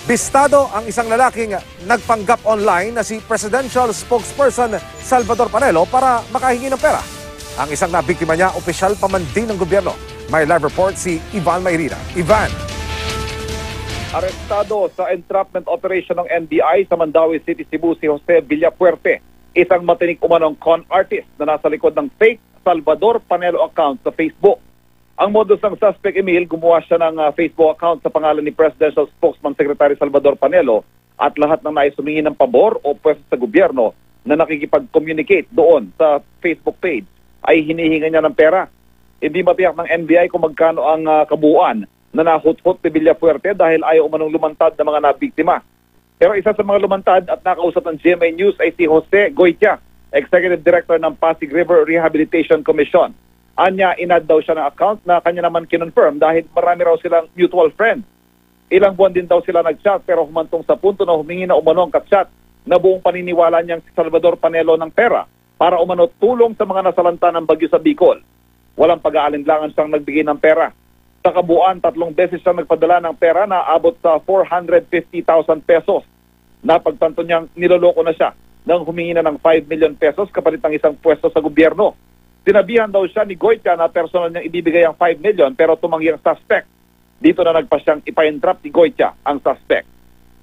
Bistado ang isang lalaking nagpanggap online na si Presidential Spokesperson Salvador Panelo para makahingi ng pera. Ang isang nabiktima niya, opisyal pa man din ng gobyerno. May live report si Ivan Mayrina. Ivan. Arestado sa entrapment operation ng NBI sa Mandaue City, Cebu si Jose Villafuerte, isang matinik umanong con artist na nasa likod ng fake Salvador Panelo account sa Facebook. Ang modus ng suspect, Emil, gumawa siya ng Facebook account sa pangalan ni Presidential Spokesman Secretary Salvador Panelo at lahat ng nais humingi ng pabor o pwesto sa gobyerno na nakikipag-communicate doon sa Facebook page ay hinihinga niya ng pera. Hindi matiyak ng NBI kung magkano ang kabuuan na nahut-hut ni Villafuerte dahil ayaw umanong lumantad ng mga nabiktima. Pero isa sa mga lumantad at nakausap ng GMA News ay si Jose Goitia, Executive Director ng Pasig River Rehabilitation Commission. Anya, inad daw siya ng account na kanya naman kinonfirm dahil marami raw silang mutual friends. Ilang buwan din daw sila nag-chat pero humantong sa punto na humingi na umano ang ka-chat na buong paniniwala niyang si Salvador Panelo ng pera para umano tulong sa mga nasalanta ng bagyo sa Bicol. Walang pag-aalinlangan siyang nagbigay ng pera. Sa kabuuan, 3 beses siyang nagpadala ng pera na abot sa 450,000 pesos. Napagtanto niyang niloloko na siya nang humingi na ng 5 million pesos kapalit ng isang pwesto sa gobyerno. Sinabihan daw siya ni Goitia na personal niyang ibibigay ang 5 million pero tumanggi ang suspect. Dito na nagpasyang ipa-entrap ni Goitia ang suspect.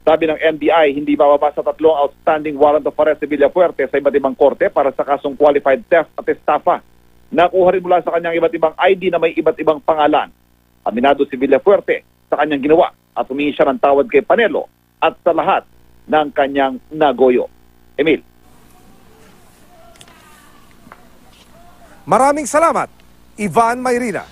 Sabi ng NBI, hindi bababa sa 3 outstanding warrant of arrest si Villafuerte sa iba't ibang korte para sa kasong qualified theft at estafa. Nakuha rin mula sa kanyang iba't ibang ID na may iba't ibang pangalan. Aminado si Villafuerte sa kanyang ginawa at humingi siya ng tawad kay Panelo at sa lahat ng kanyang nagoyo. Emil. Maraming salamat, Ivan Mayrina.